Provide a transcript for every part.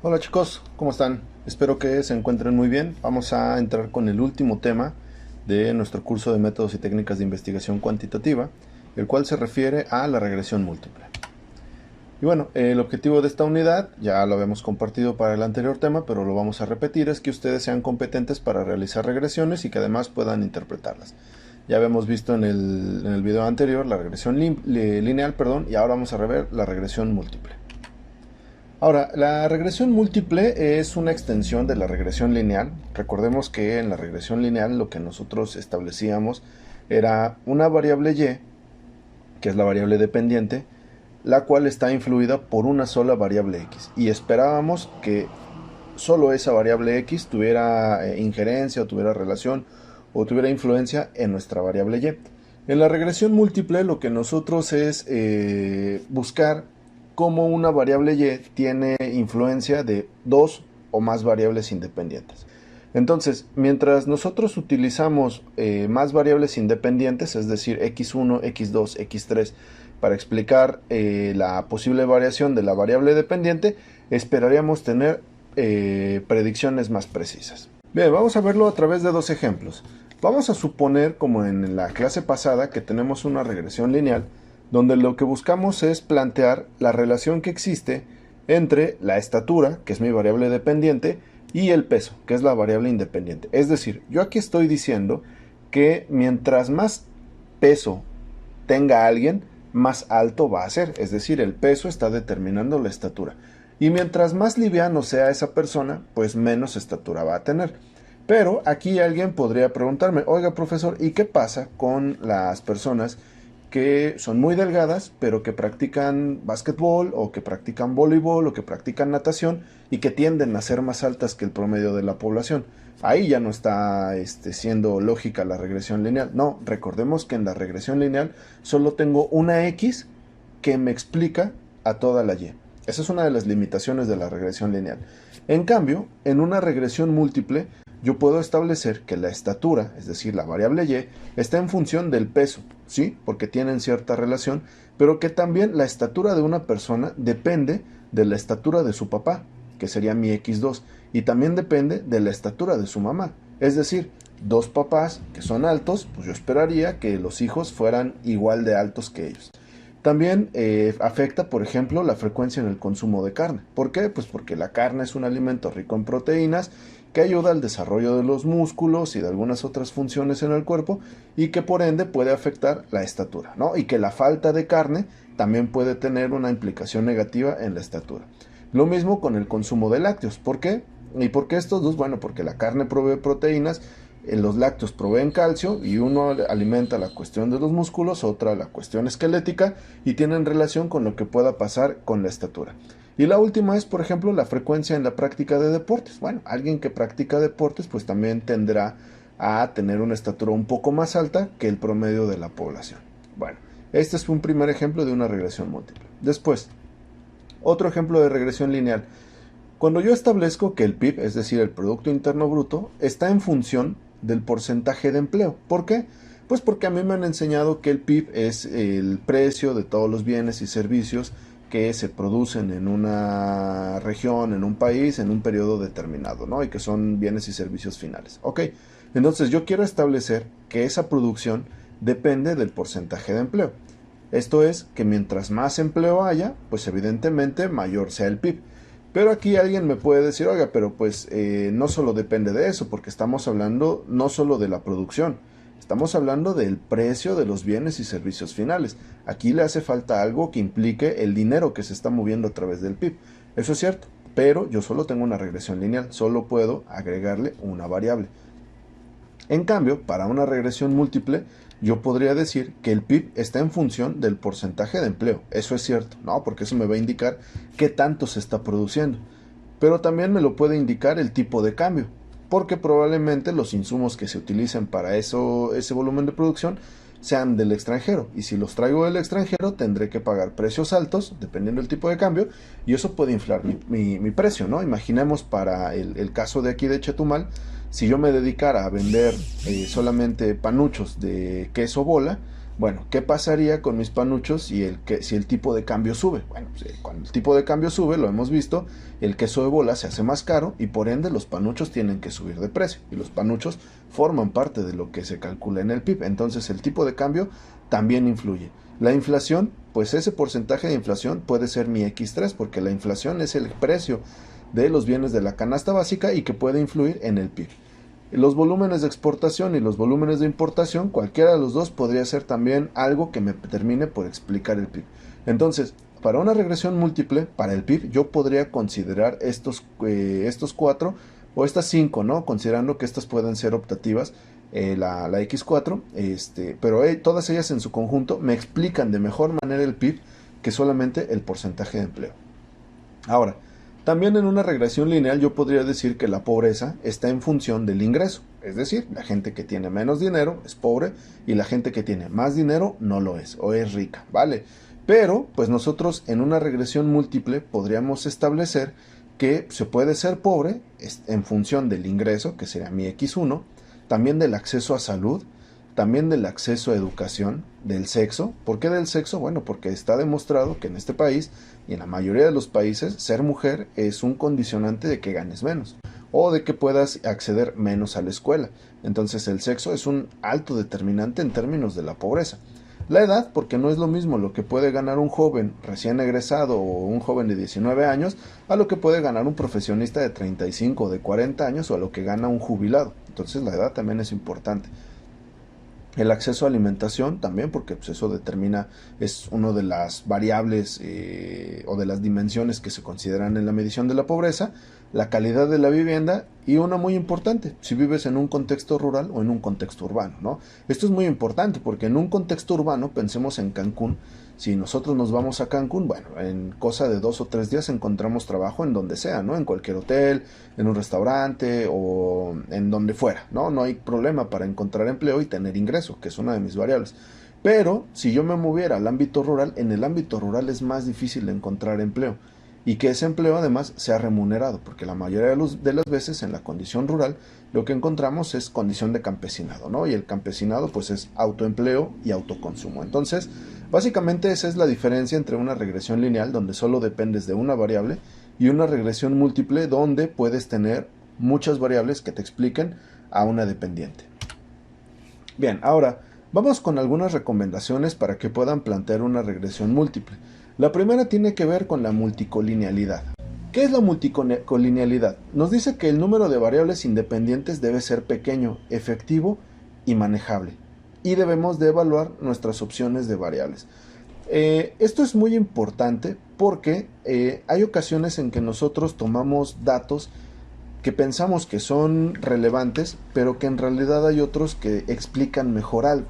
Hola chicos, ¿cómo están? Espero que se encuentren muy bien. Vamos a entrar con el último tema de nuestro curso de métodos y técnicas de investigación cuantitativa, el cual se refiere a la regresión múltiple. Y bueno, el objetivo de esta unidad, ya lo habíamos compartido para el anterior tema, pero lo vamos a repetir, es que ustedes sean competentes para realizar regresiones y que además puedan interpretarlas. Ya habíamos visto en el video anterior la regresión lineal, y ahora vamos a rever la regresión múltiple. Ahora, la regresión múltiple es una extensión de la regresión lineal. Recordemos que en la regresión lineal lo que nosotros establecíamos era una variable y, que es la variable dependiente, la cual está influida por una sola variable x. Y esperábamos que solo esa variable x tuviera injerencia o tuviera relación o tuviera influencia en nuestra variable y. En la regresión múltiple lo que nosotros es buscar cómo una variable y tiene influencia de dos o más variables independientes. Entonces, mientras nosotros utilizamos más variables independientes, es decir, x1, x2, x3, para explicar la posible variación de la variable dependiente, esperaríamos tener predicciones más precisas. Bien, vamos a verlo a través de dos ejemplos. Vamos a suponer, como en la clase pasada, que tenemos una regresión lineal, donde lo que buscamos es plantear la relación que existe entre la estatura, que es mi variable dependiente, y el peso, que es la variable independiente. Es decir, yo aquí estoy diciendo que mientras más peso tenga alguien, más alto va a ser. Es decir, el peso está determinando la estatura. Y mientras más liviano sea esa persona, pues menos estatura va a tener. Pero aquí alguien podría preguntarme, oiga profesor, ¿y qué pasa con las personas que son muy delgadas, pero que practican básquetbol o que practican voleibol o que practican natación y que tienden a ser más altas que el promedio de la población? Ahí ya no está siendo lógica la regresión lineal. No, recordemos que en la regresión lineal solo tengo una x que me explica a toda la y. Esa es una de las limitaciones de la regresión lineal. En cambio, en una regresión múltiple, yo puedo establecer que la estatura, es decir, la variable y, está en función del peso, ¿sí? Porque tienen cierta relación, pero que también la estatura de una persona depende de la estatura de su papá, que sería mi x2, y también depende de la estatura de su mamá. Es decir, dos papás que son altos, pues yo esperaría que los hijos fueran igual de altos que ellos. También afecta, por ejemplo, la frecuencia en el consumo de carne. ¿Por qué? Pues porque la carne es un alimento rico en proteínas que ayuda al desarrollo de los músculos y de algunas otras funciones en el cuerpo y que por ende puede afectar la estatura, ¿no? Y que la falta de carne también puede tener una implicación negativa en la estatura. Lo mismo con el consumo de lácteos. ¿Por qué? ¿Y por qué estos dos? Bueno, porque la carne provee proteínas, los lácteos proveen calcio y uno alimenta la cuestión de los músculos, otra la cuestión esquelética y tienen relación con lo que pueda pasar con la estatura. Y la última es, por ejemplo, la frecuencia en la práctica de deportes. Bueno, alguien que practica deportes pues también tendrá a tener una estatura un poco más alta que el promedio de la población. Bueno, este es un primer ejemplo de una regresión múltiple. Después, otro ejemplo de regresión lineal. Cuando yo establezco que el PIB, es decir, el Producto Interno Bruto, está en función del porcentaje de empleo. ¿Por qué? Pues porque a mí me han enseñado que el PIB es el precio de todos los bienes y servicios que se producen en una región, en un país, en un periodo determinado, ¿no? Y que son bienes y servicios finales. Ok, entonces yo quiero establecer que esa producción depende del porcentaje de empleo. Esto es que mientras más empleo haya, pues evidentemente mayor sea el PIB. Pero aquí alguien me puede decir, oiga, pero pues no solo depende de eso, porque estamos hablando no solo de la producción, estamos hablando del precio de los bienes y servicios finales. Aquí le hace falta algo que implique el dinero que se está moviendo a través del PIB. Eso es cierto, pero yo solo tengo una regresión lineal, solo puedo agregarle una variable. En cambio, para una regresión múltiple, yo podría decir que el PIB está en función del porcentaje de empleo. Eso es cierto, ¿no? Porque eso me va a indicar qué tanto se está produciendo. Pero también me lo puede indicar el tipo de cambio, porque probablemente los insumos que se utilicen para ese volumen de producción sean del extranjero. Y si los traigo del extranjero, tendré que pagar precios altos, dependiendo del tipo de cambio, y eso puede inflar mi precio, ¿no? Imaginemos para el caso de aquí de Chetumal, si yo me dedicara a vender solamente panuchos de queso bola, Bueno, ¿qué pasaría con mis panuchos si el tipo de cambio sube? Bueno, pues, cuando el tipo de cambio sube, lo hemos visto, el queso de bola se hace más caro y por ende los panuchos tienen que subir de precio. Y los panuchos forman parte de lo que se calcula en el PIB. Entonces el tipo de cambio también influye. La inflación, pues ese porcentaje de inflación puede ser mi X3 porque la inflación es el precio de los bienes de la canasta básica y que puede influir en el PIB. Los volúmenes de exportación y los volúmenes de importación, cualquiera de los dos podría ser también algo que me termine por explicar el PIB. Entonces, para una regresión múltiple, para el PIB, yo podría considerar estos 4 o estas 5, ¿no? Considerando que estas pueden ser optativas, la X4, pero todas ellas en su conjunto me explican de mejor manera el PIB que solamente el porcentaje de empleo. Ahora, también en una regresión lineal yo podría decir que la pobreza está en función del ingreso, es decir, la gente que tiene menos dinero es pobre y la gente que tiene más dinero no lo es o es rica, ¿vale? Pero pues nosotros en una regresión múltiple podríamos establecer que se puede ser pobre en función del ingreso, que sería mi X1, también del acceso a salud, también del acceso a educación, del sexo. ¿Por qué del sexo? Bueno, porque está demostrado que en este país y en la mayoría de los países ser mujer es un condicionante de que ganes menos o de que puedas acceder menos a la escuela. Entonces el sexo es un alto determinante en términos de la pobreza. La edad, porque no es lo mismo lo que puede ganar un joven recién egresado o un joven de 19 años a lo que puede ganar un profesionista de 35 o de 40 años o a lo que gana un jubilado. Entonces la edad también es importante. El acceso a alimentación también, porque pues, eso determina, es una de las variables o de las dimensiones que se consideran en la medición de la pobreza, la calidad de la vivienda y una muy importante, si vives en un contexto rural o en un contexto urbano, ¿no? Esto es muy importante porque en un contexto urbano, pensemos en Cancún, si nosotros nos vamos a Cancún, bueno, en cosa de 2 o 3 días encontramos trabajo en donde sea, ¿no? En cualquier hotel, en un restaurante o en donde fuera, ¿no? No hay problema para encontrar empleo y tener ingreso, que es una de mis variables. Pero si yo me moviera al ámbito rural, en el ámbito rural es más difícil encontrar empleo y que ese empleo además sea remunerado, porque la mayoría de las veces en la condición rural lo que encontramos es condición de campesinado, ¿no? Y el campesinado pues es autoempleo y autoconsumo. Entonces, básicamente esa es la diferencia entre una regresión lineal donde solo dependes de una variable y una regresión múltiple donde puedes tener muchas variables que te expliquen a una dependiente. Bien, ahora vamos con algunas recomendaciones para que puedan plantear una regresión múltiple. La primera tiene que ver con la multicolinealidad. ¿Qué es la multicolinealidad? Nos dice que el número de variables independientes debe ser pequeño, efectivo y manejable. Y debemos de evaluar nuestras opciones de variables. Esto es muy importante porque hay ocasiones en que nosotros tomamos datos que pensamos que son relevantes, pero que en realidad hay otros que explican mejor algo.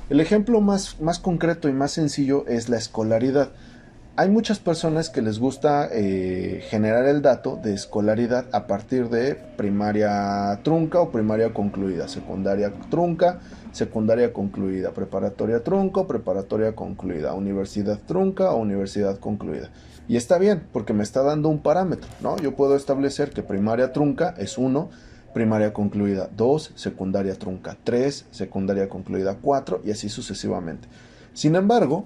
El ejemplo más concreto y más sencillo es la escolaridad. Hay muchas personas que les gusta generar el dato de escolaridad a partir de primaria trunca o primaria concluida, secundaria trunca, secundaria concluida, preparatoria trunca, preparatoria concluida, universidad trunca o universidad concluida. Y está bien, porque me está dando un parámetro, ¿no? Yo puedo establecer que primaria trunca es 1, primaria concluida 2, secundaria trunca 3, secundaria concluida 4 y así sucesivamente. Sin embargo,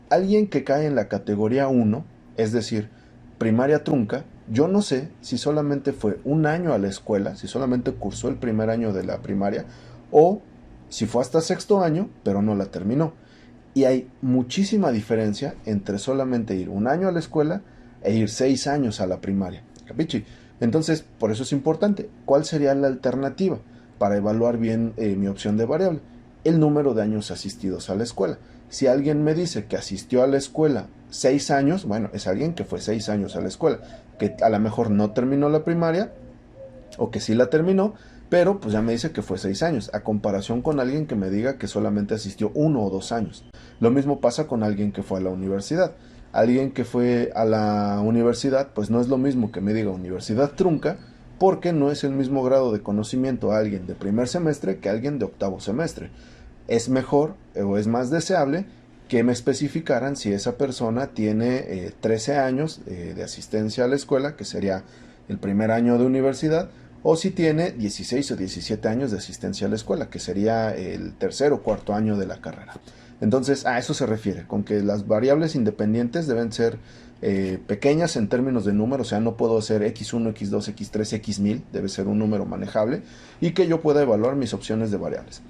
alguien que cae en la categoría 1, es decir, primaria trunca, yo no sé si solamente fue un año a la escuela, si solamente cursó el primer año de la primaria, o si fue hasta sexto año, pero no la terminó. Y hay muchísima diferencia entre solamente ir un año a la escuela e ir 6 años a la primaria. ¿Capichi? Entonces, por eso es importante. ¿Cuál sería la alternativa para evaluar bien mi opción de variable? El número de años asistidos a la escuela. Si alguien me dice que asistió a la escuela 6 años, bueno, es alguien que fue 6 años a la escuela, que a lo mejor no terminó la primaria o que sí la terminó, pero pues ya me dice que fue 6 años, a comparación con alguien que me diga que solamente asistió 1 o 2 años. Lo mismo pasa con alguien que fue a la universidad. Alguien que fue a la universidad, pues no es lo mismo que me diga universidad trunca, porque no es el mismo grado de conocimiento a alguien de primer semestre que a alguien de octavo semestre. Es mejor o es más deseable que me especificaran si esa persona tiene 13 años de asistencia a la escuela, que sería el primer año de universidad, o si tiene 16 o 17 años de asistencia a la escuela, que sería el tercer o cuarto año de la carrera. Entonces, a eso se refiere, con que las variables independientes deben ser pequeñas en términos de número, o sea, no puedo hacer x1, x2, x3, x1000, debe ser un número manejable y que yo pueda evaluar mis opciones de variables.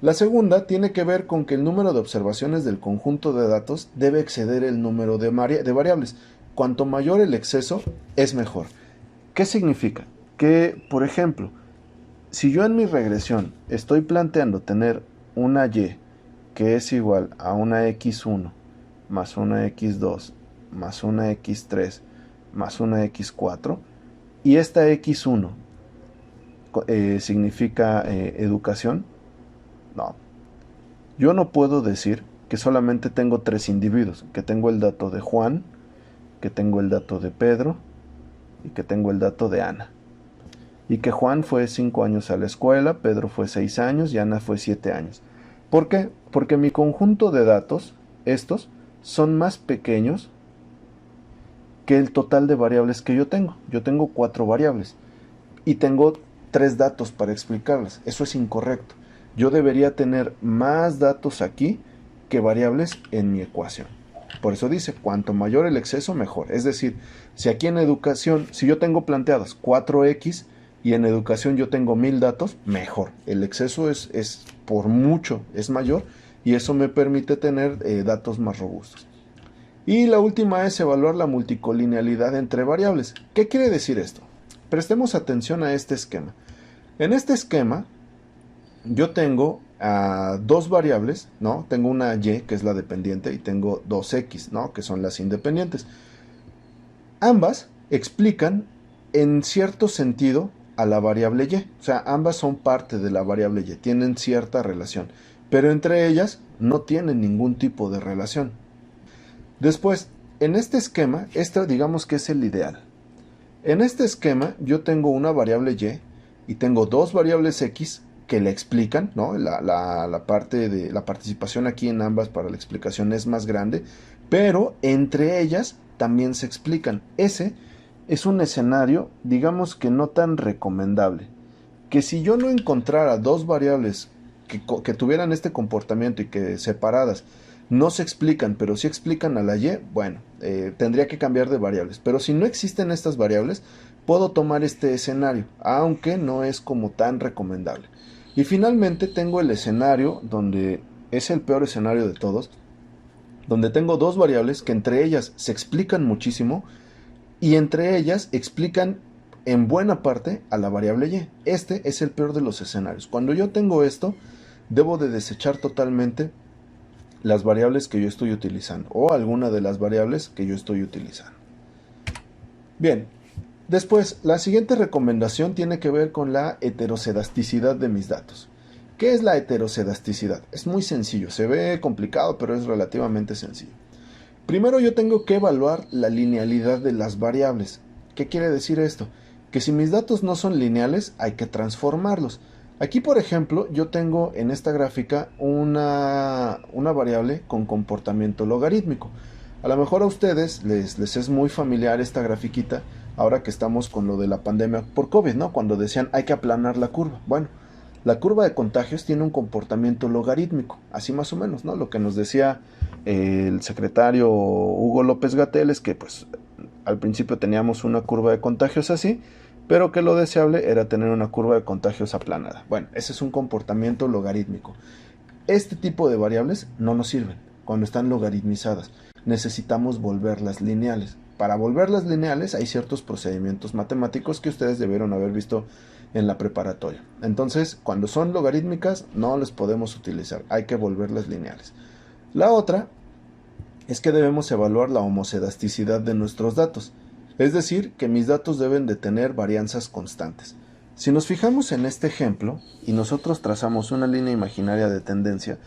La segunda tiene que ver con que el número de observaciones del conjunto de datos debe exceder el número de variables. Cuanto mayor el exceso, es mejor. ¿Qué significa? Que, por ejemplo, si yo en mi regresión estoy planteando tener una y que es igual a una x1 más una x2 más una x3 más una x4 y esta x1 significa educación, no. Yo no puedo decir que solamente tengo 3 individuos, que tengo el dato de Juan, que tengo el dato de Pedro y que tengo el dato de Ana. Y que Juan fue 5 años a la escuela, Pedro fue 6 años y Ana fue 7 años. ¿Por qué? Porque mi conjunto de datos, estos, son más pequeños que el total de variables que yo tengo. Yo tengo 4 variables y tengo 3 datos para explicarlas. Eso es incorrecto. Yo debería tener más datos aquí que variables en mi ecuación. Por eso dice, cuanto mayor el exceso, mejor. Es decir, si aquí en educación, si yo tengo planteadas 4x y en educación yo tengo 1000 datos, mejor. El exceso es por mucho, es mayor y eso me permite tener datos más robustos. Y la última es evaluar la multicolinealidad entre variables. ¿Qué quiere decir esto? Prestemos atención a este esquema. En este esquema yo tengo dos variables, ¿no? Tengo una y, que es la dependiente, y tengo dos x, ¿no? Que son las independientes. Ambas explican en cierto sentido a la variable y. O sea, ambas son parte de la variable y, tienen cierta relación. Pero entre ellas no tienen ningún tipo de relación. Después, en este esquema, este digamos que es el ideal. En este esquema yo tengo una variable y tengo dos variables x que le explican, ¿no? La parte de la participación aquí en ambas para la explicación es más grande, pero entre ellas también se explican. Ese es un escenario, digamos que no tan recomendable, que si yo no encontrara dos variables que tuvieran este comportamiento y que separadas no se explican, pero sí explican a la y, bueno, tendría que cambiar de variables. Pero si no existen estas variables, puedo tomar este escenario, aunque no es como tan recomendable. Y finalmente tengo el escenario donde es el peor escenario de todos, donde tengo dos variables que entre ellas se explican muchísimo y entre ellas explican en buena parte a la variable y. Este es el peor de los escenarios. Cuando yo tengo esto, debo de desechar totalmente las variables que yo estoy utilizando o alguna de las variables que yo estoy utilizando. Bien, después la siguiente recomendación tiene que ver con la heterocedasticidad de mis datos. ¿Qué es la heterocedasticidad? Es muy sencillo, se ve complicado, pero es relativamente sencillo. Primero yo tengo que evaluar la linealidad de las variables. ¿Qué quiere decir esto? Que si mis datos no son lineales, hay que transformarlos. Aquí, por ejemplo, yo tengo en esta gráfica una variable con comportamiento logarítmico. A lo mejor a ustedes les es muy familiar esta grafiquita ahora que estamos con lo de la pandemia por COVID, ¿no? Cuando decían hay que aplanar la curva. Bueno, la curva de contagios tiene un comportamiento logarítmico, así más o menos, ¿no? Lo que nos decía el secretario Hugo López-Gatell es que pues al principio teníamos una curva de contagios así, pero que lo deseable era tener una curva de contagios aplanada. Bueno, ese es un comportamiento logarítmico. Este tipo de variables no nos sirven cuando están logaritmizadas. Necesitamos volverlas lineales. Para volverlas lineales hay ciertos procedimientos matemáticos que ustedes debieron haber visto en la preparatoria. Entonces, cuando son logarítmicas, no las podemos utilizar. Hay que volverlas lineales. La otra es que debemos evaluar la homocedasticidad de nuestros datos. Es decir, que mis datos deben de tener varianzas constantes. Si nos fijamos en este ejemplo y nosotros trazamos una línea imaginaria de tendencia,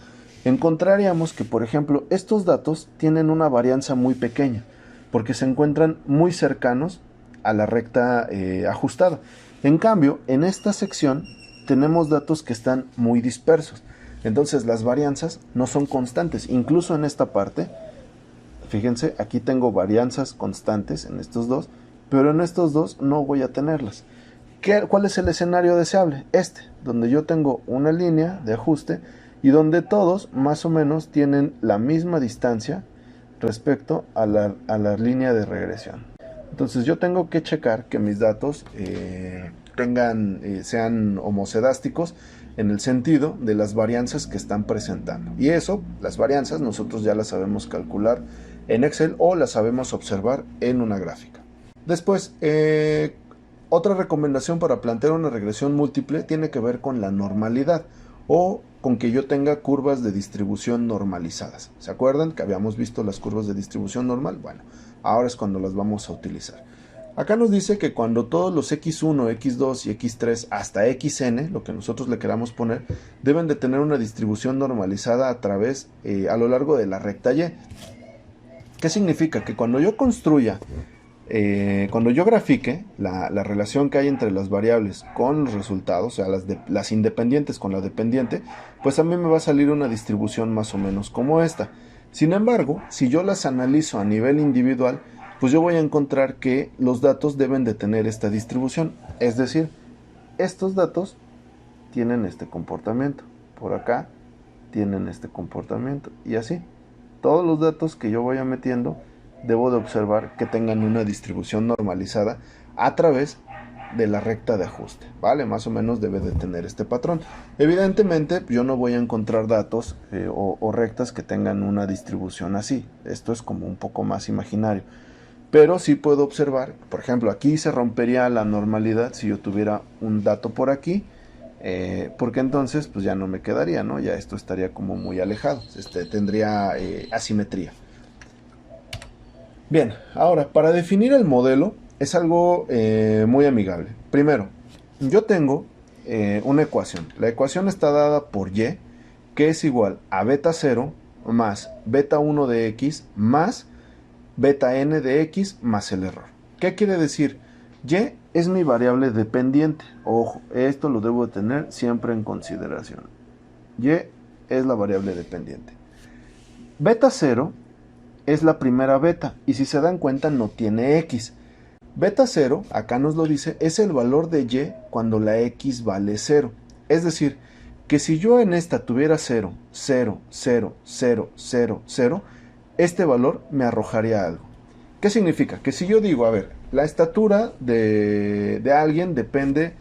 encontraríamos que, por ejemplo, estos datos tienen una varianza muy pequeña, porque se encuentran muy cercanos a la recta ajustada. En cambio, en esta sección tenemos datos que están muy dispersos. Entonces las varianzas no son constantes. Incluso en esta parte, fíjense, aquí tengo varianzas constantes en estos dos, pero en estos dos no voy a tenerlas. ¿Cuál es el escenario deseable? Este, donde yo tengo una línea de ajuste y donde todos más o menos tienen la misma distancia respecto a la línea de regresión. Entonces yo tengo que checar que mis datos sean homocedásticos en el sentido de las varianzas que están presentando. Y eso, las varianzas, nosotros ya las sabemos calcular en Excel o las sabemos observar en una gráfica. Después, otra recomendación para plantear una regresión múltiple tiene que ver con la normalidad o con que yo tenga curvas de distribución normalizadas. ¿Se acuerdan que habíamos visto las curvas de distribución normal? Bueno, ahora es cuando las vamos a utilizar. Acá nos dice que cuando todos los x1, x2 y x3 hasta xn, lo que nosotros le queramos poner, deben de tener una distribución normalizada a lo largo de la recta y. ¿Qué significa? Que cuando yo construya, cuando yo grafique la relación que hay entre las variables con los resultados, o sea, las independientes con la dependiente, pues a mí me va a salir una distribución más o menos como esta. Sin embargo, si yo las analizo a nivel individual, pues yo voy a encontrar que los datos deben de tener esta distribución. Es decir, estos datos tienen este comportamiento. Por acá tienen este comportamiento. Y así, todos los datos que yo vaya metiendo, debo de observar que tengan una distribución normalizada a través de la recta de ajuste, ¿vale? Más o menos debe de tener este patrón. Evidentemente, yo no voy a encontrar datos o rectas que tengan una distribución así. Esto es como un poco más imaginario. Pero sí puedo observar, por ejemplo, aquí se rompería la normalidad si yo tuviera un dato por aquí, porque entonces pues ya no me quedaría, ¿no? Ya esto estaría como muy alejado, tendría asimetría. Bien, ahora, para definir el modelo es algo muy amigable. Primero, yo tengo una ecuación. La ecuación está dada por y, que es igual a beta 0 más beta 1 de x más beta n de x más el error. ¿Qué quiere decir? Y es mi variable dependiente. Ojo, esto lo debo tener siempre en consideración. Y es la variable dependiente. Beta 0 es la primera beta y si se dan cuenta no tiene x. Beta 0, acá nos lo dice, es el valor de y cuando la x vale 0. Es decir, que si yo en esta tuviera 0, 0, 0, 0, 0, 0, este valor me arrojaría algo. ¿Qué significa? Que si yo digo, a ver, la estatura de alguien depende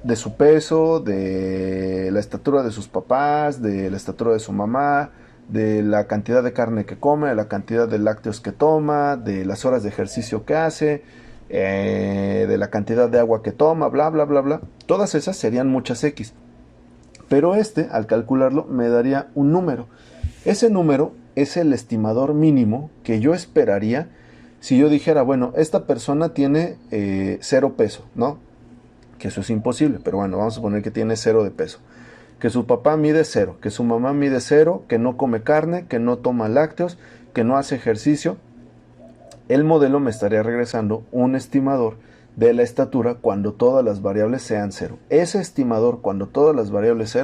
de su peso, de la estatura de sus papás, de la estatura de su mamá, de la cantidad de carne que come, de la cantidad de lácteos que toma, de las horas de ejercicio que hace, de la cantidad de agua que toma, bla, bla, bla, bla. Todas esas serían muchas X. Pero al calcularlo, me daría un número. Ese número es el estimador mínimo que yo esperaría si yo dijera, bueno, esta persona tiene 0 peso, ¿no? Que eso es imposible, pero bueno, vamos a poner que tiene 0 de peso. Que su papá mide 0, que su mamá mide 0, que no come carne, que no toma lácteos, que no hace ejercicio. El modelo me estaría regresando un estimador de la estatura cuando todas las variables sean 0. Ese estimador cuando todas las variables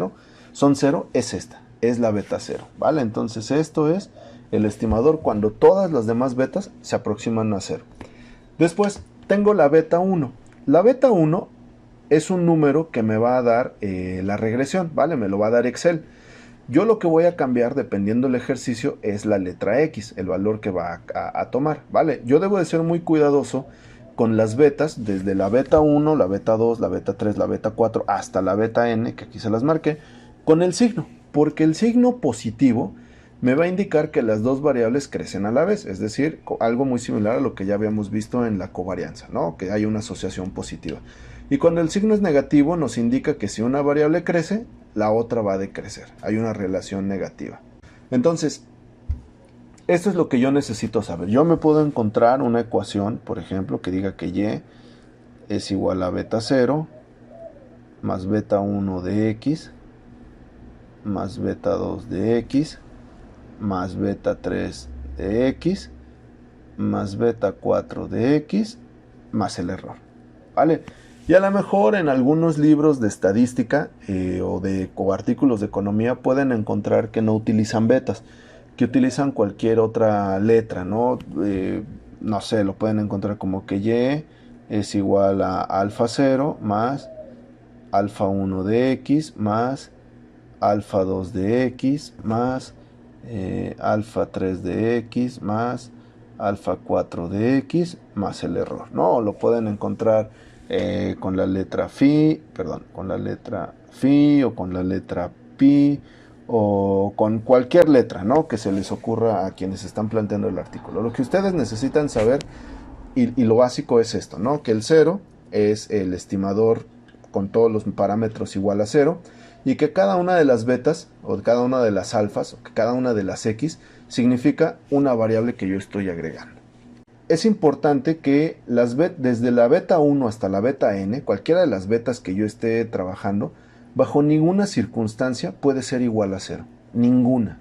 son 0 es esta. Es la beta 0, ¿vale? Entonces esto es el estimador cuando todas las demás betas se aproximan a 0. Después tengo la beta 1. La beta 1 es un número que me va a dar la regresión, ¿vale? Me lo va a dar Excel. Yo lo que voy a cambiar dependiendo del ejercicio es la letra X, el valor que va a tomar, ¿vale? Yo debo de ser muy cuidadoso con las betas, desde la beta 1, la beta 2, la beta 3, la beta 4, hasta la beta n, que aquí se las marqué, con el signo. Porque el signo positivo me va a indicar que las dos variables crecen a la vez, es decir, algo muy similar a lo que ya habíamos visto en la covarianza, ¿no? Que hay una asociación positiva. Y cuando el signo es negativo nos indica que si una variable crece, la otra va a decrecer. Hay una relación negativa. Entonces, esto es lo que yo necesito saber. Yo me puedo encontrar una ecuación, por ejemplo, que diga que y es igual a beta 0 más beta 1 de x más beta 2 de x, más beta 3 de x, más beta 4 de x, más el error, ¿vale? Y a lo mejor en algunos libros de estadística o artículos de economía pueden encontrar que no utilizan betas, que utilizan cualquier otra letra, ¿no? No sé, lo pueden encontrar como que y es igual a alfa 0 más alfa 1 de x más alfa 2 de x más alfa 3 de x más alfa 4 de x más el error, ¿no? Lo pueden encontrar con la letra con la letra phi o con la letra pi o con cualquier letra, ¿no?, que se les ocurra a quienes están planteando el artículo. Lo que ustedes necesitan saber y lo básico es esto, ¿no?, que el 0 es el estimador con todos los parámetros igual a 0 y que cada una de las betas o cada una de las alfas o que cada una de las x significa una variable que yo estoy agregando. Es importante que desde la beta 1 hasta la beta n, cualquiera de las betas que yo esté trabajando, bajo ninguna circunstancia puede ser igual a 0. Ninguna.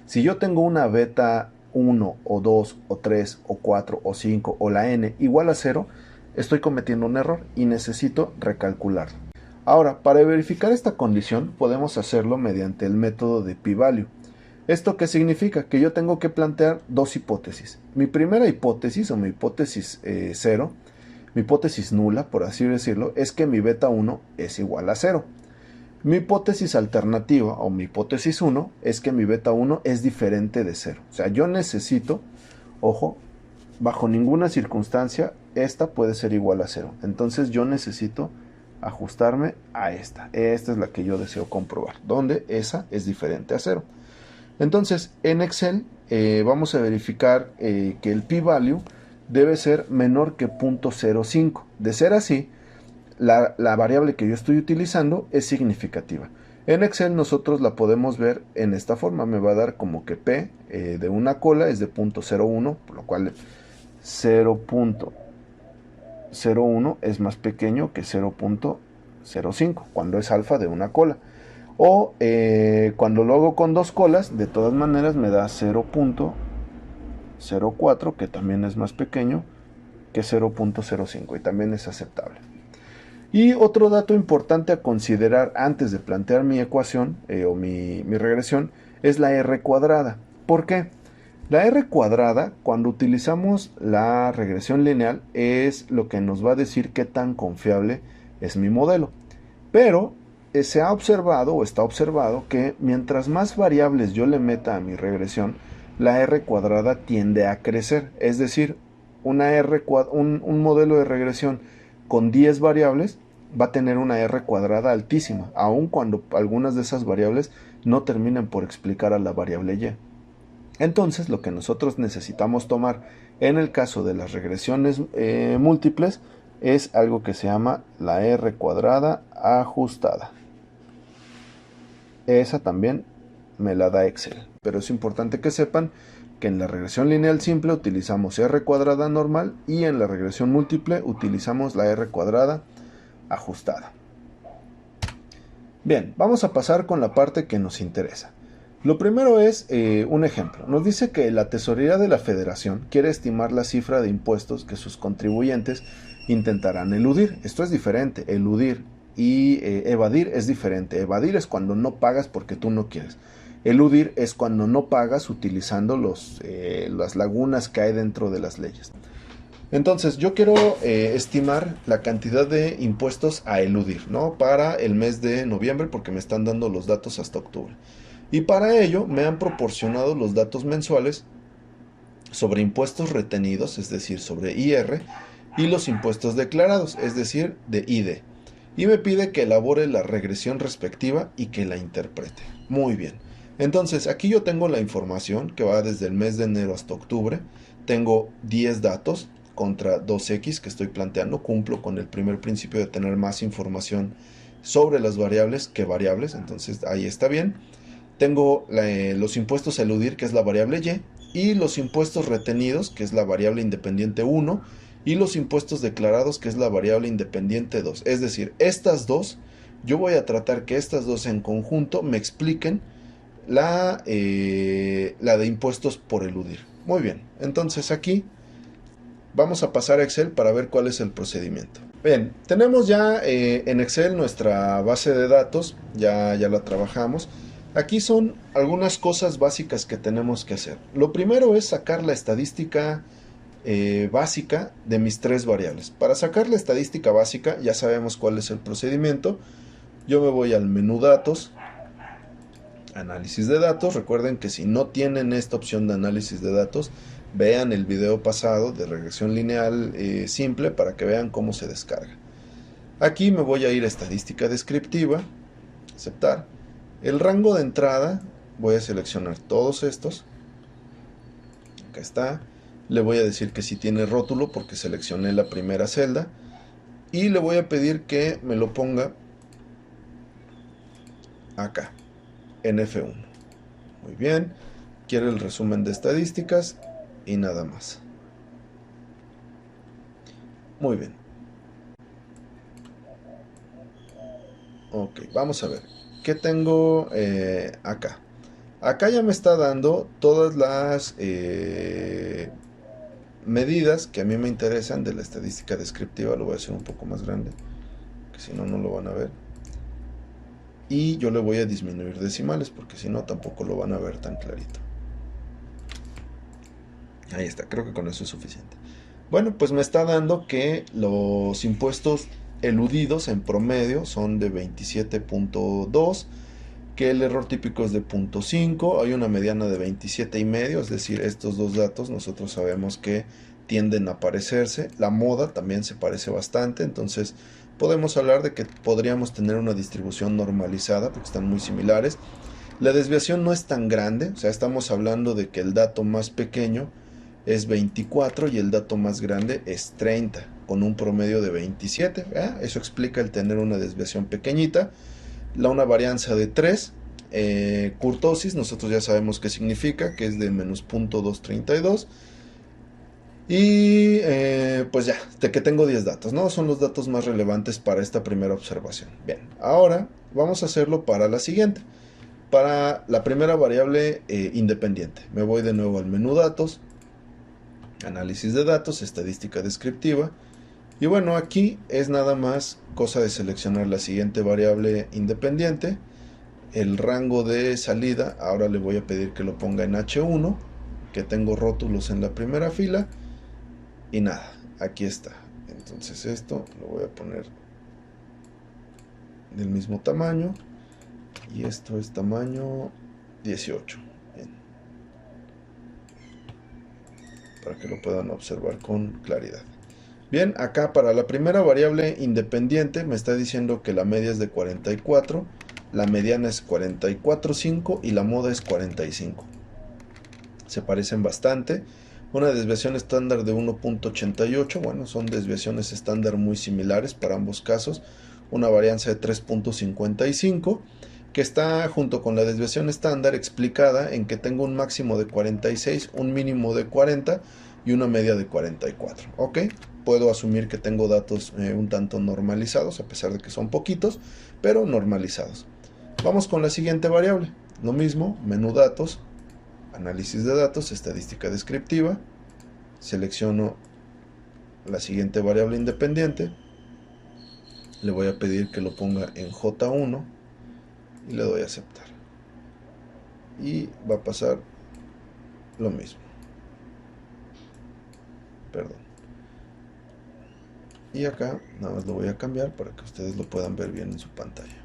Si yo tengo una beta 1 o 2 o 3 o 4 o 5 o la n igual a 0, estoy cometiendo un error y necesito recalcularlo. Ahora, para verificar esta condición podemos hacerlo mediante el método de p-value. ¿Esto qué significa? Que yo tengo que plantear dos hipótesis. Mi primera hipótesis o mi hipótesis 0, mi hipótesis nula, por así decirlo, es que mi beta 1 es igual a 0. Mi hipótesis alternativa o mi hipótesis 1 es que mi beta 1 es diferente de 0. O sea, yo necesito, ojo, bajo ninguna circunstancia esta puede ser igual a 0. Entonces yo necesito ajustarme a esta. Esta es la que yo deseo comprobar, donde esa es diferente a 0. Entonces, en Excel vamos a verificar que el p-value debe ser menor que 0.05. De ser así, la variable que yo estoy utilizando es significativa. En Excel nosotros la podemos ver en esta forma. Me va a dar como que p de una cola es de 0.01, por lo cual 0.01 es más pequeño que 0.05 cuando es alfa de una cola. O cuando lo hago con dos colas, de todas maneras me da 0.04, que también es más pequeño que 0.05 y también es aceptable. Y otro dato importante a considerar antes de plantear mi ecuación o mi regresión es la r cuadrada. ¿Por qué? La r cuadrada, cuando utilizamos la regresión lineal, es lo que nos va a decir qué tan confiable es mi modelo. Pero se ha observado o está observado que mientras más variables yo le meta a mi regresión, la r cuadrada tiende a crecer. Es decir, un modelo de regresión con 10 variables va a tener una r cuadrada altísima, aun cuando algunas de esas variables no terminen por explicar a la variable y. Entonces, lo que nosotros necesitamos tomar en el caso de las regresiones múltiples es algo que se llama la r cuadrada ajustada. Esa también me la da Excel, pero es importante que sepan que en la regresión lineal simple utilizamos r cuadrada normal y en la regresión múltiple utilizamos la r cuadrada ajustada. Bien, vamos a pasar con la parte que nos interesa. Lo primero es un ejemplo. Nos dice que la Tesorería de la Federación quiere estimar la cifra de impuestos que sus contribuyentes intentarán eludir. Esto es diferente. Eludir y evadir es diferente. Evadir es cuando no pagas porque tú no quieres. Eludir es cuando no pagas utilizando las lagunas que hay dentro de las leyes. Entonces, yo quiero estimar la cantidad de impuestos a eludir, ¿no?, para el mes de noviembre, porque me están dando los datos hasta octubre. Y para ello me han proporcionado los datos mensuales sobre impuestos retenidos, es decir, sobre IR, y los impuestos declarados, es decir, de ID. Y me pide que elabore la regresión respectiva y que la interprete. Muy bien. Entonces, aquí yo tengo la información que va desde el mes de enero hasta octubre. Tengo 10 datos contra 2x que estoy planteando. Cumplo con el primer principio de tener más información sobre las variables que variables. Entonces, ahí está bien. Tengo los impuestos a eludir, que es la variable y, y los impuestos retenidos, que es la variable independiente 1, y los impuestos declarados, que es la variable independiente 2. Es decir, estas dos, yo voy a tratar que estas dos en conjunto me expliquen la de impuestos por eludir. Muy bien, entonces aquí vamos a pasar a Excel para ver cuál es el procedimiento. Bien, tenemos ya en Excel nuestra base de datos, ya la trabajamos. Aquí son algunas cosas básicas que tenemos que hacer. Lo primero es sacar la estadística básica de mis tres variables. Para sacar la estadística básica ya sabemos cuál es el procedimiento. Yo me voy al menú datos, Análisis de datos. Recuerden que si no tienen esta opción de análisis de datos, vean el video pasado de regresión lineal simple para que vean cómo se descarga. Aquí me voy a ir a estadística descriptiva, aceptar. El rango de entrada, voy a seleccionar todos estos. Acá está. Le voy a decir que si tiene rótulo porque seleccioné la primera celda. Y le voy a pedir que me lo ponga acá, en F1. Muy bien. Quiero el resumen de estadísticas y nada más. Muy bien. Ok, vamos a ver. ¿Qué tengo acá? Acá ya me está dando todas las medidas que a mí me interesan de la estadística descriptiva. Lo voy a hacer un poco más grande, que si no, no lo van a ver. Y yo le voy a disminuir decimales, porque si no, tampoco lo van a ver tan clarito. Ahí está, creo que con eso es suficiente. Bueno, pues me está dando que los impuestos eludidos en promedio son de 27.2, que el error típico es de 0.5, hay una mediana de 27,5, es decir, estos dos datos nosotros sabemos que tienden a parecerse. La moda también se parece bastante, entonces podemos hablar de que podríamos tener una distribución normalizada porque están muy similares. La desviación no es tan grande, o sea, estamos hablando de que el dato más pequeño es 24 y el dato más grande es 30, con un promedio de 27. Eso explica el tener una desviación pequeñita. Una varianza de 3, kurtosis, nosotros ya sabemos qué significa, que es de menos 0.232. Y pues ya, que tengo 10 datos, ¿no? Son los datos más relevantes para esta primera observación. Bien, ahora vamos a hacerlo para la siguiente. Para la primera variable independiente, me voy de nuevo al menú datos, análisis de datos, estadística descriptiva. Y bueno, aquí es nada más cosa de seleccionar la siguiente variable independiente. El rango de salida, ahora le voy a pedir que lo ponga en H1, que tengo rótulos en la primera fila. Y nada, aquí está. Entonces esto lo voy a poner del mismo tamaño. Y esto es tamaño 18. Bien. Para que lo puedan observar con claridad. Bien, acá para la primera variable independiente me está diciendo que la media es de 44, la mediana es 44,5 y la moda es 45. Se parecen bastante. Una desviación estándar de 1.88, bueno, son desviaciones estándar muy similares para ambos casos. Una varianza de 3.55, que está junto con la desviación estándar explicada en que tengo un máximo de 46, un mínimo de 40 y una media de 44. ¿Ok? Puedo asumir que tengo datos un tanto normalizados, a pesar de que son poquitos, pero normalizados. Vamos con la siguiente variable. Lo mismo, menú datos, análisis de datos, estadística descriptiva. Selecciono la siguiente variable independiente. Le voy a pedir que lo ponga en J1 y le doy a aceptar. Y va a pasar lo mismo. Perdón. Y acá nada más lo voy a cambiar para que ustedes lo puedan ver bien en su pantalla.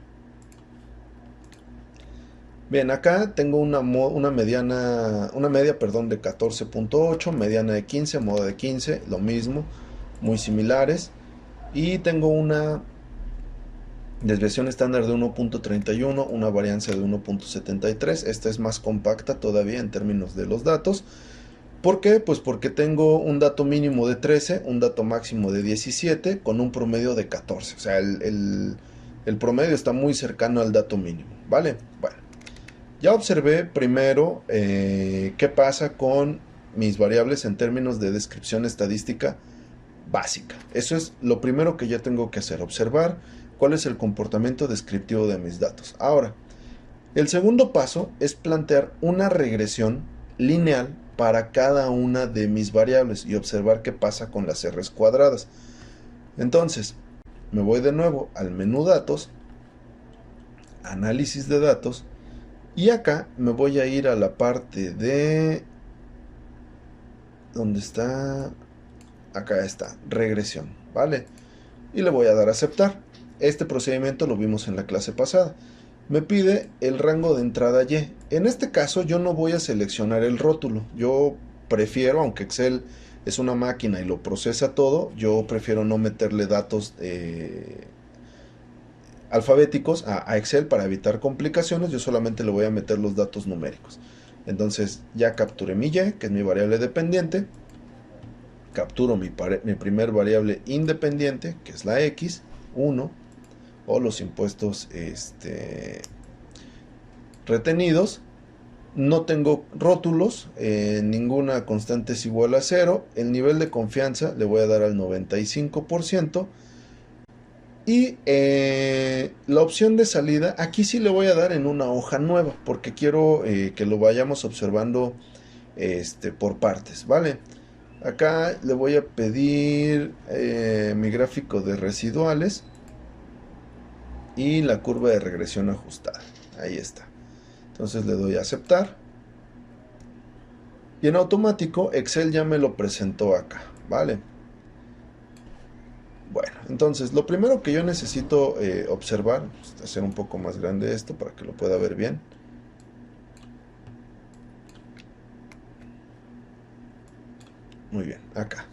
Bien, acá tengo una media, perdón, de 14.8, mediana de 15, moda de 15, lo mismo, muy similares. Y tengo una desviación estándar de 1.31, una varianza de 1.73. Esta es más compacta todavía en términos de los datos. ¿Por qué? Pues porque tengo un dato mínimo de 13, un dato máximo de 17, con un promedio de 14. O sea, el promedio está muy cercano al dato mínimo, ¿vale? Bueno, ya observé primero qué pasa con mis variables en términos de descripción estadística básica. Eso es lo primero que ya tengo que hacer, observar cuál es el comportamiento descriptivo de mis datos. Ahora, el segundo paso es plantear una regresión lineal para cada una de mis variables y observar qué pasa con las R's cuadradas. Entonces, me voy de nuevo al menú datos, análisis de datos, y acá me voy a ir a la parte de... ¿Dónde está? Acá está, regresión, ¿vale? Y le voy a dar a aceptar. Este procedimiento lo vimos en la clase pasada. me pide el rango de entrada Y. En este caso yo no voy a seleccionar el rótulo. Yo prefiero, aunque Excel es una máquina y lo procesa todo, yo prefiero no meterle datos alfabéticos a Excel para evitar complicaciones. Yo solamente le voy a meter los datos numéricos. Entonces ya capturé mi Y, que es mi variable dependiente. Capturo mi primer variable independiente, que es la X, 1, o los impuestos retenidos. No tengo rótulos, ninguna constante es igual a 0. El nivel de confianza le voy a dar al 95%. Y la opción de salida, aquí sí le voy a dar en una hoja nueva, porque quiero que lo vayamos observando por partes, ¿vale? Acá le voy a pedir mi gráfico de residuales y la curva de regresión ajustada. Ahí está. Entonces le doy a aceptar. Y en automático Excel ya me lo presentó acá, ¿vale? Bueno, entonces lo primero que yo necesito observar, hacer un poco más grande esto para que lo pueda ver bien. Muy bien, acá.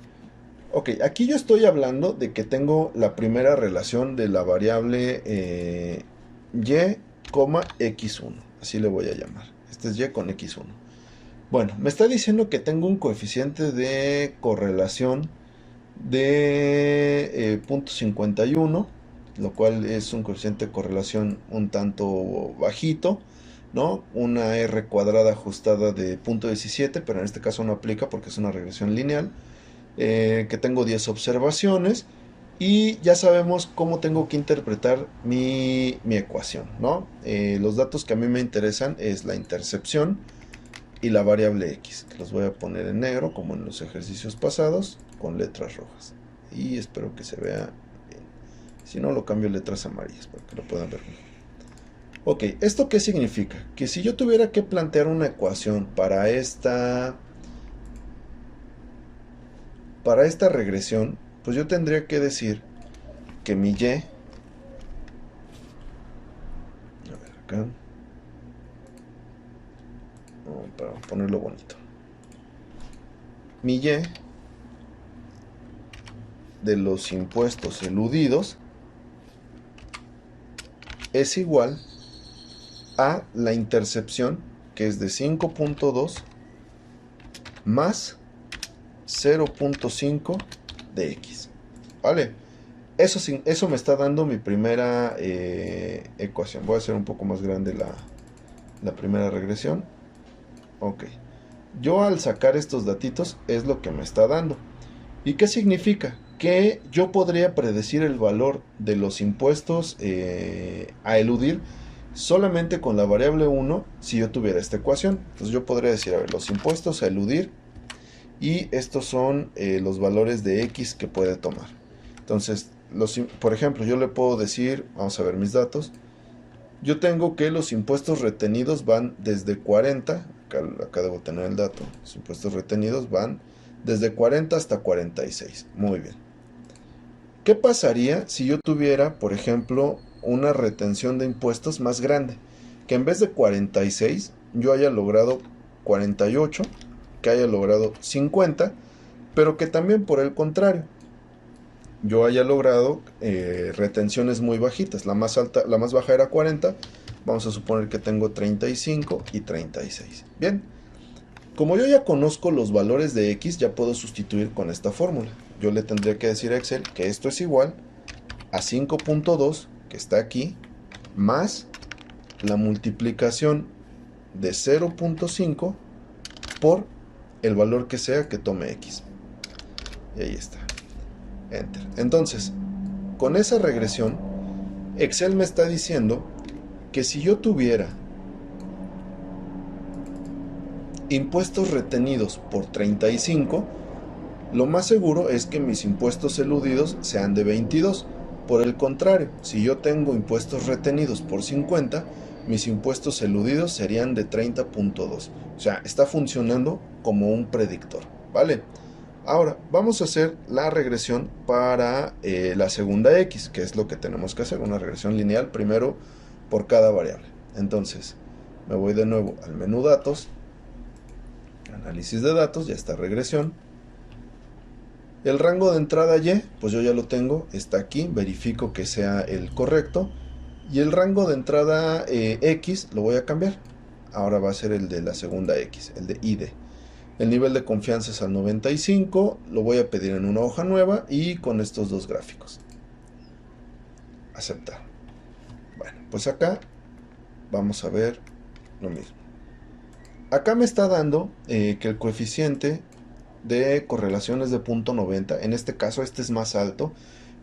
Ok, aquí yo estoy hablando de que tengo la primera relación de la variable y, x1. Así le voy a llamar. Este es y con x1. Bueno, me está diciendo que tengo un coeficiente de correlación de 0.51, lo cual es un coeficiente de correlación un tanto bajito, ¿no? Una R cuadrada ajustada de 0.17, pero en este caso no aplica porque es una regresión lineal. Que tengo 10 observaciones y ya sabemos cómo tengo que interpretar mi ecuación, ¿no? Los datos que a mí me interesan es la intercepción y la variable x, que los voy a poner en negro como en los ejercicios pasados con letras rojas, y espero que se vea bien. Si no, lo cambio a letras amarillas para que lo puedan ver mejor. Ok, ¿esto qué significa? Que si yo tuviera que plantear una ecuación para esta regresión, pues yo tendría que decir que mi y, a ver acá, para ponerlo bonito, mi y de los impuestos eludidos es igual a la intercepción, que es de 5.2 más 0.5 de x, ¿vale? Eso me está dando mi primera ecuación. Voy a hacer un poco más grande la primera regresión. Ok. Yo al sacar estos datitos es lo que me está dando. ¿Y qué significa? Que yo podría predecir el valor de los impuestos a eludir solamente con la variable 1 si yo tuviera esta ecuación. Entonces yo podría decir, a ver, los impuestos a eludir, y estos son los valores de x que puede tomar. Entonces, por ejemplo, yo le puedo decir, vamos a ver mis datos, yo tengo que los impuestos retenidos van desde 40, acá debo tener el dato, los impuestos retenidos van desde 40 hasta 46, muy bien. ¿Qué pasaría si yo tuviera, por ejemplo, una retención de impuestos más grande? Que en vez de 46, yo haya logrado 48, que haya logrado 50, pero que también por el contrario, yo haya logrado retenciones muy bajitas. La más baja era 40, vamos a suponer que tengo 35 y 36. Bien, como yo ya conozco los valores de x, ya puedo sustituir con esta fórmula. Yo le tendría que decir a Excel que esto es igual a 5.2, que está aquí, más la multiplicación de 0.5 por el valor que sea que tome x. Y ahí está. Enter. Entonces, con esa regresión, Excel me está diciendo que si yo tuviera impuestos retenidos por 35, lo más seguro es que mis impuestos eludidos sean de 22. Por el contrario, si yo tengo impuestos retenidos por 50, mis impuestos eludidos serían de 30.2. O sea, está funcionando como un predictor, ¿vale? Ahora, vamos a hacer la regresión para la segunda X, que es lo que tenemos que hacer, una regresión lineal. Primero por cada variable. Entonces me voy de nuevo al menú datos, análisis de datos, ya está regresión. El rango de entrada Y, pues yo ya lo tengo, está aquí, verifico que sea el correcto. Y el rango de entrada X lo voy a cambiar. Ahora va a ser el de la segunda X, el de ID. El nivel de confianza es al 95, lo voy a pedir en una hoja nueva y con estos dos gráficos. Aceptar. Bueno, pues acá vamos a ver lo mismo. Acá me está dando que el coeficiente de correlación es de 0.90. En este caso este es más alto.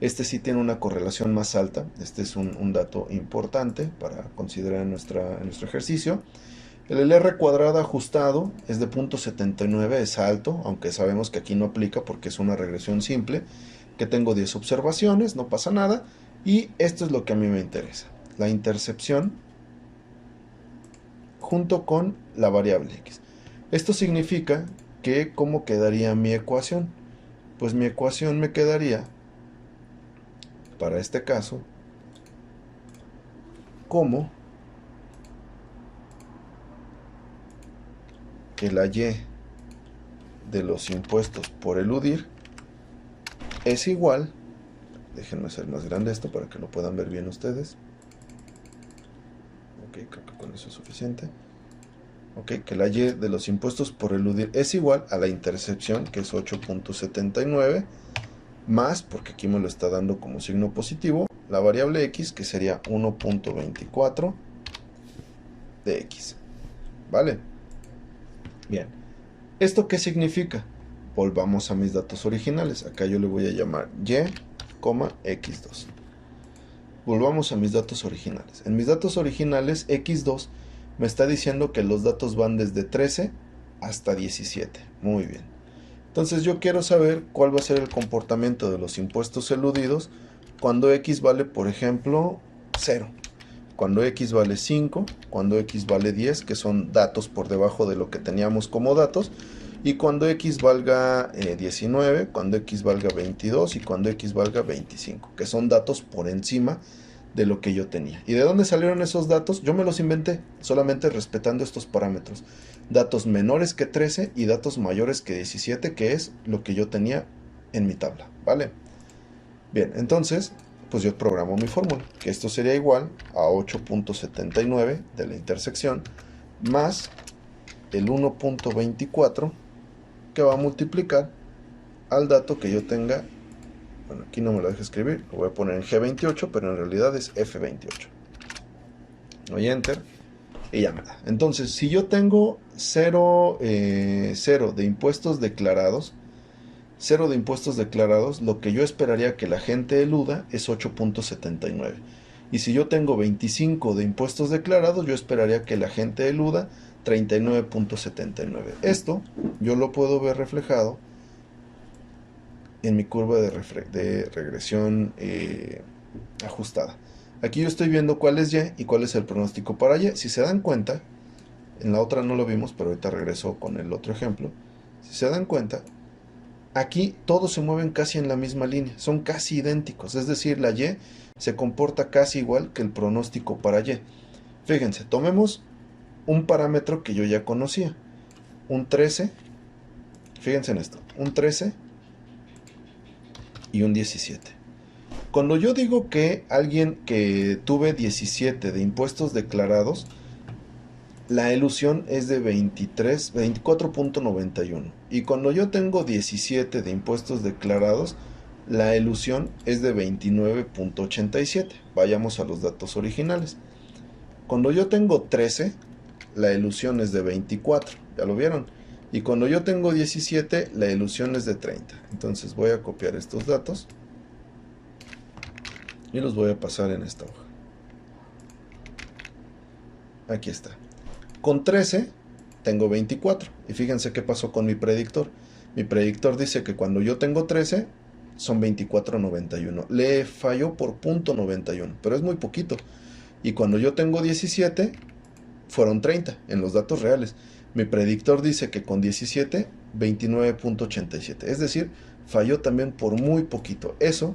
Este sí tiene una correlación más alta. Este es un dato importante para considerar en nuestro ejercicio. El LR cuadrado ajustado es de 0.79, es alto, aunque sabemos que aquí no aplica porque es una regresión simple, que tengo 10 observaciones, no pasa nada. Y esto es lo que a mí me interesa, la intercepción junto con la variable X. Esto significa que ¿cómo quedaría mi ecuación? Pues mi ecuación me quedaría, para este caso, como que la Y de los impuestos por eludir es igual, déjenme hacer más grande esto para que lo puedan ver bien ustedes. Ok, creo que con eso es suficiente. Ok, que la Y de los impuestos por eludir es igual a la intercepción, que es 8.79, más, porque aquí me lo está dando como signo positivo, la variable X, que sería 1.24 de X. ¿Vale? Bien. ¿Esto qué significa? Volvamos a mis datos originales. Acá yo le voy a llamar Y, X2. Volvamos a mis datos originales. En mis datos originales, X2 me está diciendo que los datos van desde 13 hasta 17. Muy bien. Entonces yo quiero saber cuál va a ser el comportamiento de los impuestos eludidos cuando X vale, por ejemplo, 0. Cuando X vale 5, cuando X vale 10, que son datos por debajo de lo que teníamos como datos, y cuando X valga 19, cuando X valga 22 y cuando X valga 25, que son datos por encima de lo que yo tenía. ¿Y de dónde salieron esos datos? Yo me los inventé, solamente respetando estos parámetros. Datos menores que 13 y datos mayores que 17, que es lo que yo tenía en mi tabla, ¿vale? Bien, entonces, pues yo programo mi fórmula, que esto sería igual a 8.79 de la intersección más el 1.24 que va a multiplicar al dato que yo tenga. Bueno, aquí no me lo deja escribir, lo voy a poner en G28, pero en realidad es F28. Doy Enter y ya me da. Entonces, si yo tengo 0 de impuestos declarados, lo que yo esperaría que la gente eluda es 8.79. Y si yo tengo 25 de impuestos declarados, yo esperaría que la gente eluda 39.79. Esto yo lo puedo ver reflejado en mi curva de regresión ajustada. Aquí yo estoy viendo cuál es Y y cuál es el pronóstico para Y. Si se dan cuenta, en la otra no lo vimos, pero ahorita regreso con el otro ejemplo. Si se dan cuenta, aquí todos se mueven casi en la misma línea, son casi idénticos, es decir, la Y se comporta casi igual que el pronóstico para Y. Fíjense, tomemos un parámetro que yo ya conocía, un 13, fíjense en esto, un 13 y un 17. Cuando yo digo que alguien que tuve 17 de impuestos declarados, la elusión es de 24.91. Y cuando yo tengo 17 de impuestos declarados, la elusión es de 29.87. Vayamos a los datos originales. Cuando yo tengo 13, la elusión es de 24. ¿Ya lo vieron? Y cuando yo tengo 17, la elusión es de 30. Entonces voy a copiar estos datos y los voy a pasar en esta hoja. Aquí está. Con 13 tengo 24. Y fíjense qué pasó con mi predictor. Mi predictor dice que cuando yo tengo 13 son 24.91. Le falló por 0.91, pero es muy poquito. Y cuando yo tengo 17 fueron 30 en los datos reales. Mi predictor dice que con 17, 29.87. Es decir, falló también por muy poquito. Eso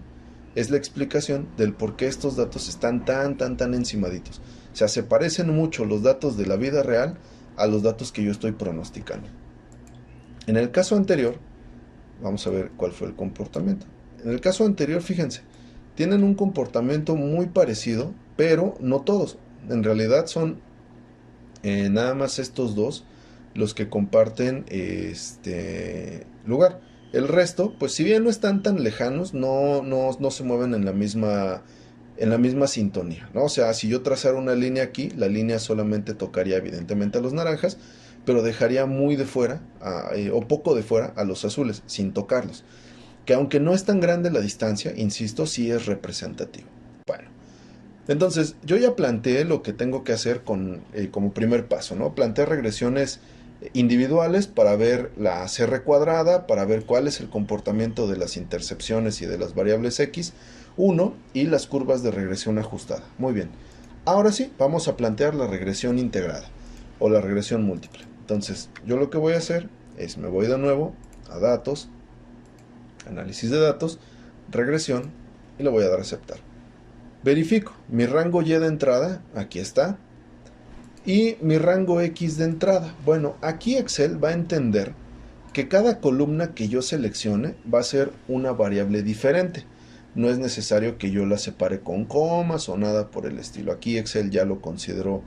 es la explicación del por qué estos datos están tan encimaditos. O sea, se parecen mucho los datos de la vida real a los datos que yo estoy pronosticando. En el caso anterior, vamos a ver cuál fue el comportamiento. En el caso anterior, fíjense, tienen un comportamiento muy parecido, pero no todos. En realidad son nada más estos dos los que comparten este lugar. El resto, pues si bien no están tan lejanos, no se mueven en la misma sintonía, ¿no? O sea, si yo trazara una línea aquí, la línea solamente tocaría evidentemente a los naranjas, pero dejaría muy de fuera, o poco de fuera, a los azules, sin tocarlos. Que aunque no es tan grande la distancia, insisto, sí es representativo. Bueno, entonces yo ya planteé lo que tengo que hacer como primer paso, ¿no? Planteé regresiones individuales para ver la CR cuadrada, para ver cuál es el comportamiento de las intercepciones y de las variables X1 y las curvas de regresión ajustada. Muy bien. Ahora sí, vamos a plantear la regresión integrada o la regresión múltiple. Entonces, yo lo que voy a hacer es me voy de nuevo a datos, análisis de datos, regresión y le voy a dar a aceptar. Verifico mi rango Y de entrada, aquí está, y mi rango X de entrada. Bueno, aquí Excel va a entender que cada columna que yo seleccione va a ser una variable diferente. No es necesario que yo la separe con comas o nada por el estilo. Aquí Excel ya lo consideró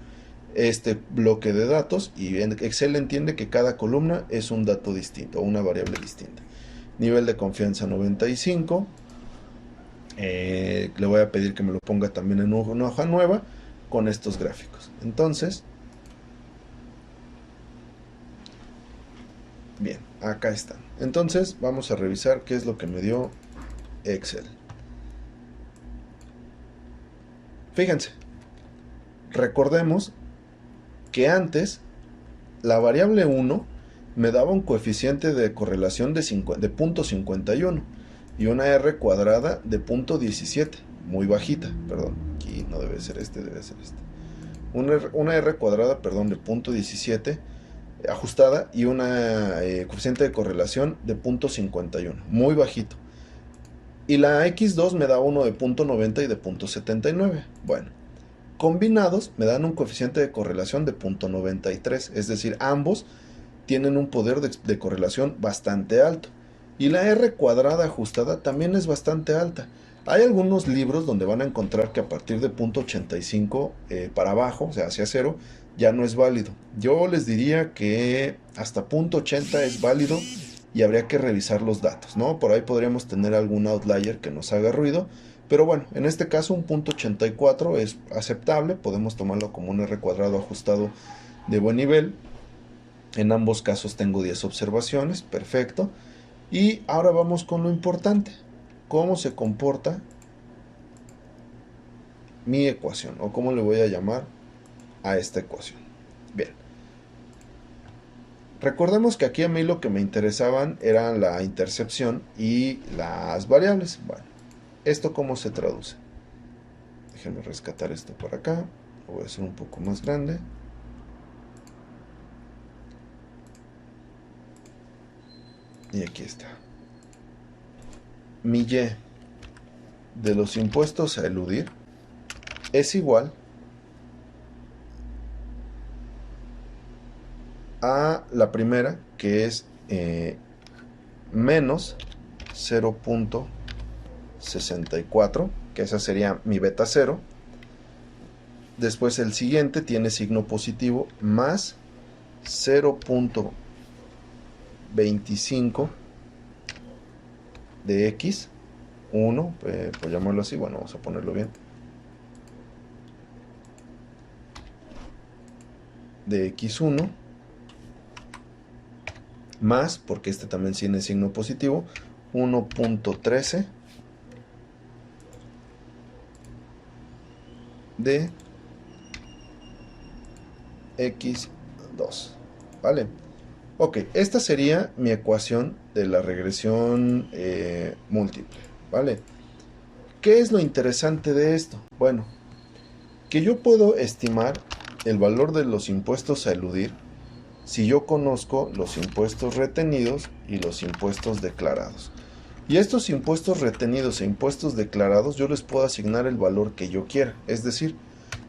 este bloque de datos y Excel entiende que cada columna es un dato distinto o una variable distinta. Nivel de confianza 95. Le voy a pedir que me lo ponga también en una hoja nueva con estos gráficos. Entonces, bien, acá están. Entonces vamos a revisar qué es lo que me dio Excel. Fíjense, recordemos que antes la variable 1 me daba un coeficiente de correlación de 0.51 y una R cuadrada de 0.17, muy bajita, perdón, aquí no debe ser este, debe ser este. Una R cuadrada, perdón, de 0.17 ajustada y una coeficiente de correlación de 0.51, muy bajito. Y la X2 me da uno de 0.90 y de 0.79. Bueno, combinados me dan un coeficiente de correlación de 0.93, es decir, ambos tienen un poder de correlación bastante alto. Y la R cuadrada ajustada también es bastante alta. Hay algunos libros donde van a encontrar que a partir de 0.85 para abajo, o sea, hacia 0, ya no es válido. Yo les diría que hasta 0.80 es válido y habría que revisar los datos, ¿no? Por ahí podríamos tener algún outlier que nos haga ruido, pero bueno, en este caso un 0.84 es aceptable, podemos tomarlo como un R cuadrado ajustado de buen nivel. En ambos casos tengo 10 observaciones, perfecto. Y ahora vamos con lo importante, cómo se comporta mi ecuación, o cómo le voy a llamar a esta ecuación. Bien. Recordemos que aquí a mí lo que me interesaban eran la intercepción y las variables. Bueno, ¿esto cómo se traduce? Déjenme rescatar esto por acá. Lo voy a hacer un poco más grande. Y aquí está. Mi Y de los impuestos a eludir es igual a la primera, que es menos 0.64, que esa sería mi beta 0. Después el siguiente tiene signo positivo, más 0.25 de X1, por llamarlo así, bueno, vamos a ponerlo bien, de X1, más, porque este también tiene signo positivo, 1.13 de X2, ¿vale? Ok, esta sería mi ecuación de la regresión múltiple, ¿vale? ¿Qué es lo interesante de esto? Bueno, que yo puedo estimar el valor de los impuestos a eludir si yo conozco los impuestos retenidos y los impuestos declarados. Y estos impuestos retenidos e impuestos declarados yo les puedo asignar el valor que yo quiera. Es decir,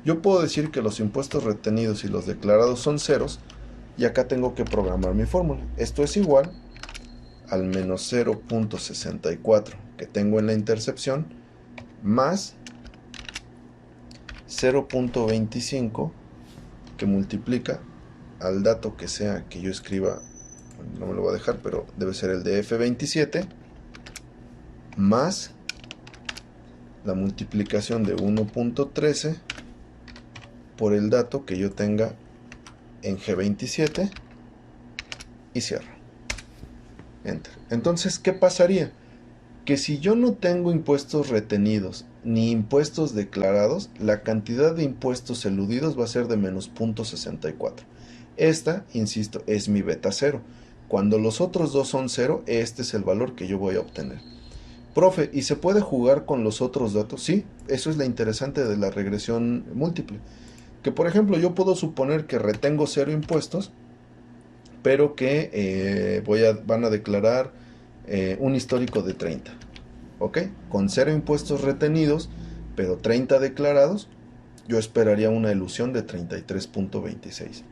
Yo puedo decir que los impuestos retenidos y los declarados son ceros, y acá tengo que programar mi fórmula. Esto es igual al menos 0.64 que tengo en la intercepción, más 0.25 que multiplica al dato que sea que yo escriba, no me lo voy a dejar, pero debe ser el de F27, más la multiplicación de 1.13 por el dato que yo tenga en G27 y cierro. Enter. Entonces, ¿qué pasaría? Que si yo no tengo impuestos retenidos ni impuestos declarados, la cantidad de impuestos eludidos va a ser de menos 0.64. Esta, insisto, es mi beta 0. Cuando los otros dos son 0, este es el valor que yo voy a obtener. Profe, ¿y se puede jugar con los otros datos? Sí, eso es lo interesante de la regresión múltiple. Que por ejemplo yo puedo suponer que retengo 0 impuestos, pero que van a declarar un histórico de 30. ¿Ok? Con 0 impuestos retenidos, pero 30 declarados, yo esperaría una elusión de 33.26.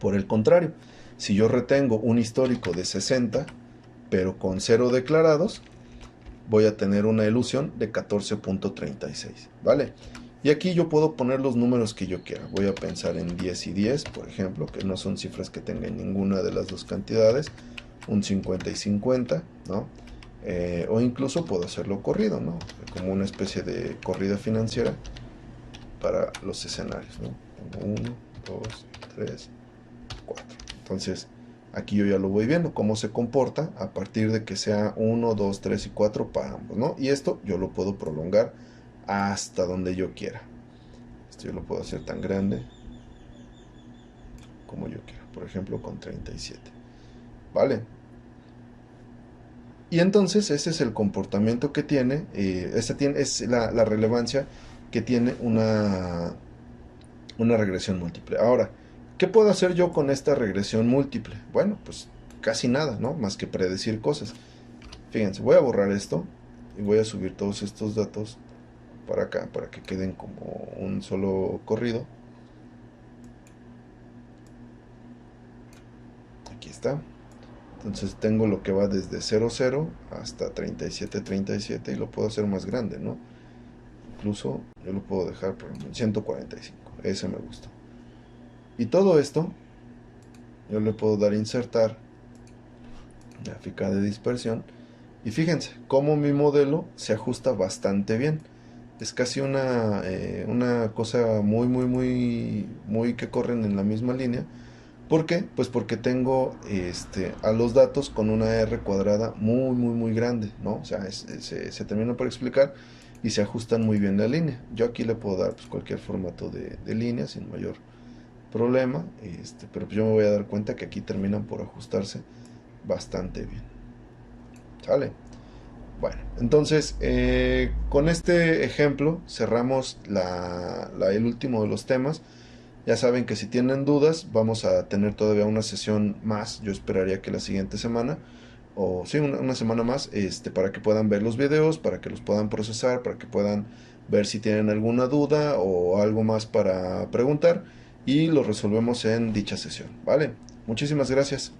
Por el contrario, si yo retengo un histórico de 60, pero con 0 declarados, voy a tener una elusión de 14.36, ¿vale? Y aquí yo puedo poner los números que yo quiera. Voy a pensar en 10 y 10, por ejemplo, que no son cifras que tengan ninguna de las dos cantidades. Un 50 y 50, ¿no? O incluso puedo hacerlo corrido, ¿no? Como una especie de corrida financiera para los escenarios, ¿no? 1, 2, 3, 4. Entonces, aquí yo ya lo voy viendo, cómo se comporta a partir de que sea 1, 2, 3 y 4 para ambos, ¿no? Y esto yo lo puedo prolongar hasta donde yo quiera. Esto yo lo puedo hacer tan grande como yo quiera, por ejemplo con 37, ¿vale? Y entonces ese es el comportamiento que tiene, es la relevancia que tiene una regresión múltiple. Ahora, ¿qué puedo hacer yo con esta regresión múltiple? Bueno, pues casi nada, ¿no? Más que predecir cosas. Fíjense, voy a borrar esto y voy a subir todos estos datos para acá, para que queden como un solo corrido. Aquí está. Entonces tengo lo que va desde 00 hasta 37, 37 y lo puedo hacer más grande, ¿no? Incluso yo lo puedo dejar por 145. Ese me gustó. Y todo esto yo le puedo dar a insertar gráfica de dispersión. Y fíjense cómo mi modelo se ajusta bastante bien. Es casi una cosa muy que corren en la misma línea. ¿Por qué? Pues porque tengo a los datos con una R cuadrada muy grande, ¿no? O sea, se termina por explicar y se ajustan muy bien la línea. Yo aquí le puedo dar pues, cualquier formato de línea sin mayor problema, pero pues yo me voy a dar cuenta que aquí terminan por ajustarse bastante bien. ¿Sale? Bueno, entonces con este ejemplo cerramos el último de los temas. Ya saben que si tienen dudas vamos a tener todavía una sesión más. Yo esperaría que la siguiente semana, o sí, una semana más, para que puedan ver los videos, para que los puedan procesar, para que puedan ver si tienen alguna duda o algo más para preguntar y lo resolvemos en dicha sesión, ¿vale? Muchísimas gracias.